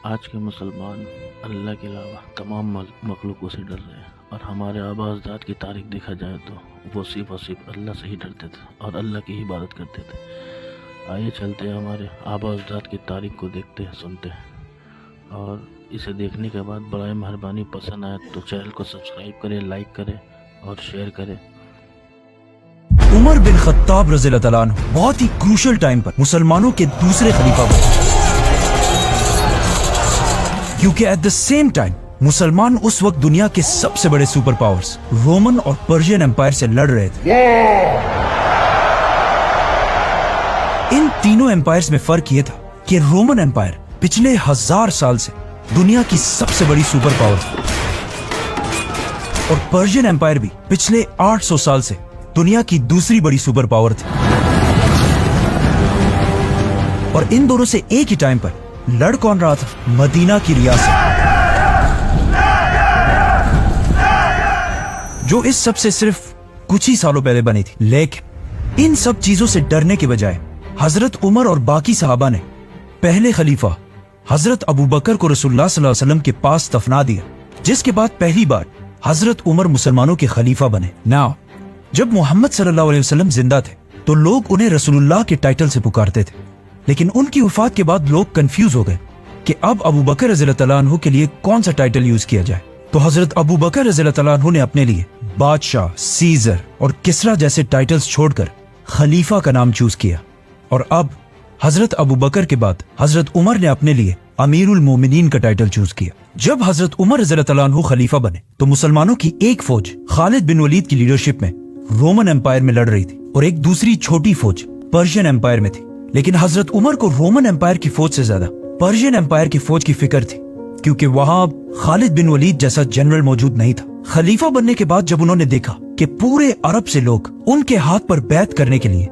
آج کے مسلمان اللہ کے علاوہ تمام مخلوقوں سے ڈر رہے ہیں، اور ہمارے آباء اجداد کی تاریخ دیکھا جائے تو وہ صرف اور صرف اللہ سے ہی ڈرتے تھے اور اللہ کی ہی عبادت کرتے تھے۔ آئیے چلتے ہیں ہمارے آباء اجداد کی تاریخ کو دیکھتے ہیں، سنتے ہیں، اور اسے دیکھنے کے بعد برائے مہربانی پسند آئے تو چینل کو سبسکرائب کریں، لائک کریں اور شیئر کریں۔ عمر بن خطاب رضی اللہ تعالیٰ عنہ بہت ہی کروشل ٹائم پر مسلمانوں کے دوسرے خلیفہ بنے، کیونکہ ایٹ دا سیم ٹائم مسلمان اس وقت دنیا کے سب سے بڑے سپر پاورز رومن اور پرشین امپائر سے لڑ رہے تھے۔ ان تینوں امپائرز میں فرق یہ تھا کہ رومن امپائر پچھلے 1000 سال سے دنیا کی سب سے بڑی سپر پاور تھی، اور پرشین امپائر بھی پچھلے 800 سال سے دنیا کی دوسری بڑی سپر پاور تھی۔ اور ان دونوں سے ایک ہی ٹائم پر لڑ کون رہا تھا؟ مدینہ کی ریاست، جو اس سب سے صرف کچھ ہی سالوں پہلے بنی تھی۔ لیکن ان سب چیزوں سے ڈرنے کے بجائے حضرت عمر اور باقی صحابہ نے پہلے خلیفہ حضرت ابو بکر کو رسول اللہ صلی اللہ علیہ وسلم کے پاس دفنا دیا، جس کے بعد پہلی بار حضرت عمر مسلمانوں کے خلیفہ بنے۔ ناؤ جب محمد صلی اللہ علیہ وسلم زندہ تھے تو لوگ انہیں رسول اللہ کے ٹائٹل سے پکارتے تھے، لیکن ان کی وفات کے بعد لوگ کنفیوز ہو گئے کہ اب ابو بکر رضی اللہ تعالیٰ عنہ کے لیے کون سا ٹائٹل یوز کیا جائے۔ تو حضرت ابو بکر رضی اللہ تعالیٰ عنہ نے اپنے لیے بادشاہ، سیزر اور کسرا جیسے ٹائٹلز چھوڑ کر خلیفہ کا نام چوز کیا، اور اب حضرت ابو بکر کے بعد حضرت عمر نے اپنے لیے امیر المومنین کا ٹائٹل چوز کیا۔ جب حضرت عمر رضی اللہ تعالیٰ عنہ خلیفہ بنے تو مسلمانوں کی ایک فوج خالد بن ولید کی لیڈرشپ میں رومن امپائر میں لڑ رہی تھی، اور ایک دوسری چھوٹی فوج پرشین امپائر میں تھی۔ لیکن حضرت عمر کو رومن امپائر کی فوج سے زیادہ پرشین امپائر کی فوج کی فکر تھی، کیونکہ وہاں خالد بن ولید جیسا جنرل موجود نہیں تھا۔ خلیفہ بننے کے بعد جب انہوں نے دیکھا کہ پورے عرب سے لوگ ان کے ہاتھ پر بیعت کرنے کے لیے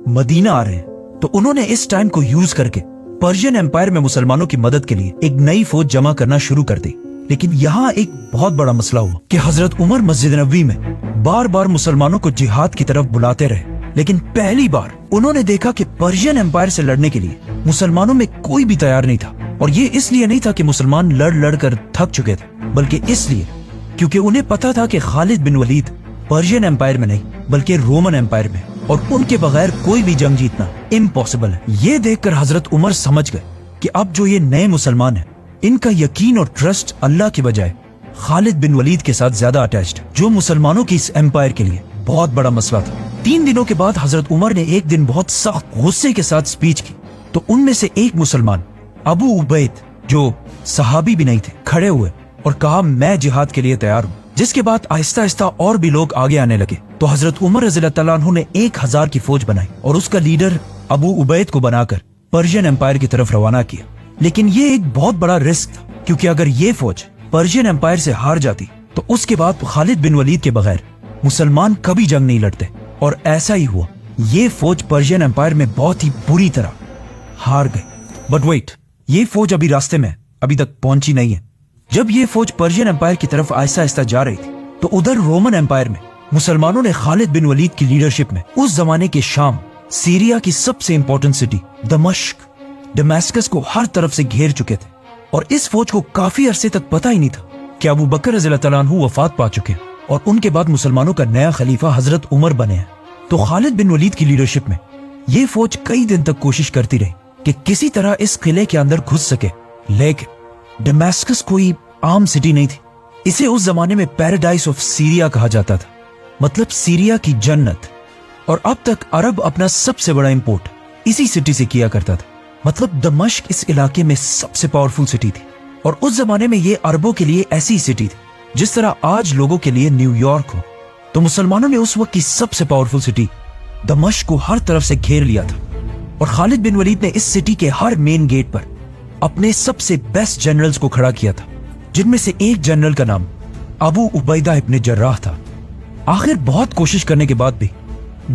مدینہ آ رہے ہیں، تو انہوں نے اس ٹائم کو یوز کر کے پرشین امپائر میں مسلمانوں کی مدد کے لیے ایک نئی فوج جمع کرنا شروع کر دی۔ لیکن یہاں ایک بہت بڑا مسئلہ ہوا کہ حضرت عمر مسجد نبوی میں بار بار مسلمانوں کو جہاد کی طرف بلاتے رہے، لیکن پہلی بار انہوں نے دیکھا کہ پرشین امپائر سے لڑنے کے لیے مسلمانوں میں کوئی بھی تیار نہیں تھا۔ اور یہ اس لیے نہیں تھا کہ مسلمان لڑ لڑ کر تھک چکے تھے، بلکہ اس لیے کیونکہ انہیں پتا تھا کہ خالد بن ولید پرشین امپائر میں نہیں بلکہ رومن امپائر میں، اور ان کے بغیر کوئی بھی جنگ جیتنا امپاسبل ہے۔ یہ دیکھ کر حضرت عمر سمجھ گئے کہ اب جو یہ نئے مسلمان ہیں ان کا یقین اور ٹرسٹ اللہ کے بجائے خالد بن ولید کے ساتھ زیادہ اٹیچڈ، جو مسلمانوں کی اس امپائر کے لیے بہت بڑا مسئلہ تھا۔ 3 دنوں کے بعد حضرت عمر نے ایک دن بہت سخت غصے کے ساتھ سپیچ کی، تو ان میں سے ایک مسلمان ابو عبید، جو صحابی بھی نہیں تھے، کھڑے ہوئے اور کہا میں جہاد کے لیے تیار ہوں، جس کے بعد آہستہ آہستہ اور بھی لوگ آگے آنے لگے۔ تو حضرت عمر رضی اللہ تعالیٰ عنہ نے 1000 کی فوج بنائی اور اس کا لیڈر ابو عبید کو بنا کر پرشین امپائر کی طرف روانہ کیا۔ لیکن یہ ایک بہت بڑا رسک تھا، کیونکہ اگر یہ فوج پرشین امپائر سے ہار جاتی تو اس کے بعد خالد بن ولید کے بغیر مسلمان کبھی جنگ نہیں لڑتے، اور ایسا ہی ہوا۔ یہ فوج پرشین امپائر میں بہت ہی بری طرح ہار گئی۔ بٹ ویٹ، یہ فوج ابھی راستے میں ابھی تک پہنچی نہیں ہے۔ جب یہ فوج پرشین امپائر کی طرف آہستہ آہستہ جا رہی تھی تو ادھر رومن امپائر میں مسلمانوں نے خالد بن ولید کی لیڈرشپ میں اس زمانے کے شام، سیریا کی سب سے امپورٹنٹ سٹی دمشق کو ہر طرف سے گھیر چکے تھے، اور اس فوج کو کافی عرصے تک پتہ ہی نہیں تھا کہ ابو بکر رضی اللہ تعالیٰ عنہ وفات پا چکے ہیں، اور ان کے بعد مسلمانوں کا نیا خلیفہ حضرت عمر بنے ہیں۔ تو خالد بن ولید کی لیڈرشپ میں یہ فوج کئی دن تک کوشش کرتی رہی کہ کسی طرح اس قلعے کے اندر گھس سکے، لیکن ڈماسکس کوئی عام سٹی نہیں تھی۔ اسے اس زمانے میں پیراڈائز آف سیریا کہا جاتا تھا، مطلب سیریا کی جنت، اور اب تک عرب اپنا سب سے بڑا امپورٹ اسی سٹی سے کیا کرتا تھا۔ مطلب دمشق اس علاقے میں سب سے پاورفل سٹی تھی، اور اس زمانے میں یہ عربوں کے لیے ایسی سٹی تھی جس طرح آج لوگوں کے لیے نیو یارک ہو۔ تو مسلمانوں نے اس وقت کی سب سے پاورفل سٹی دمشق کو ہر طرف سے گھیر لیا تھا، اور خالد بن ولید نے اس سٹی کے ہر مین گیٹ پر اپنے سب سے بیسٹ جنرلز کو کھڑا کیا تھا، جن میں سے ایک جنرل کا نام ابو عبیدہ ابن جراح تھا۔ آخر بہت کوشش کرنے کے بعد بھی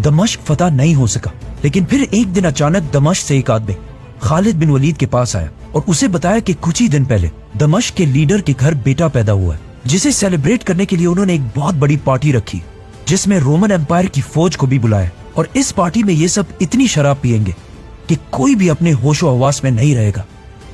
دمشق فتح نہیں ہو سکا، لیکن پھر ایک دن اچانک دمشق سے ایک آدمی خالد بن ولید کے پاس آیا اور اسے بتایا کہ کچھ ہی دن پہلے دمشق کے لیڈر کے گھر بیٹا پیدا ہوا ہے، جسے سیلیبریٹ کرنے کے لیے انہوں نے ایک بہت بڑی پارٹی رکھی، جس میں رومن امپائر کی فوج کو بھی بلایا، اور اس پارٹی میں یہ سب اتنی شراب پیئیں گے کہ کوئی بھی اپنے ہوش و حواس میں نہیں رہے گا۔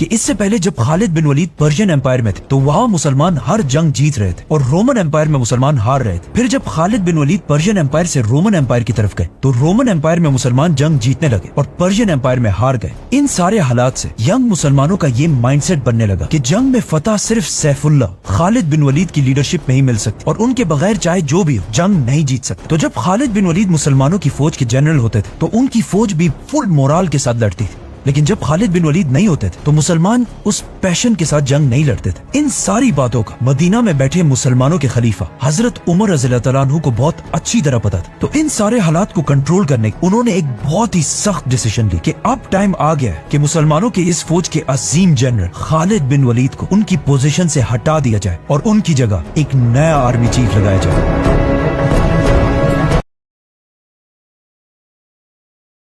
کہ اس سے پہلے جب خالد بن ولید پرشین امپائر میں تھے تو وہاں مسلمان ہر جنگ جیت رہے تھے اور رومن امپائر میں مسلمان ہار رہے تھے. پھر جب خالد بن ولید پرشین امپائر سے رومن امپائر کی طرف گئے تو رومن امپائر میں مسلمان جنگ جیتنے لگے اور پرشین امپائر میں ہار گئے. ان سارے حالات سے ینگ مسلمانوں کا یہ مائنڈ سیٹ بننے لگا کہ جنگ میں فتح صرف سیف اللہ خالد بن ولید کی لیڈرشپ میں ہی مل سکتی اور ان کے بغیر چاہے جو بھی ہو جنگ نہیں جیت سکتے. تو جب خالد بن ولید مسلمانوں کی فوج کے جنرل ہوتے تھے تو ان کی فوج بھی فل مورال کے ساتھ لڑتی تھی, لیکن جب خالد بن ولید نہیں ہوتے تھے تو مسلمان اس پیشن کے ساتھ جنگ نہیں لڑتے تھے. ان ساری باتوں کا مدینہ میں بیٹھے مسلمانوں کے خلیفہ حضرت عمر رضی اللہ تعالیٰ عنہ کو بہت اچھی طرح پتا تھا. تو ان سارے حالات کو کنٹرول کرنے انہوں نے ایک بہت ہی سخت ڈیسیژن لی کہ اب ٹائم آ گیا ہے کہ مسلمانوں کے اس فوج کے عظیم جنرل خالد بن ولید کو ان کی پوزیشن سے ہٹا دیا جائے اور ان کی جگہ ایک نیا آرمی چیف لگایا جائے.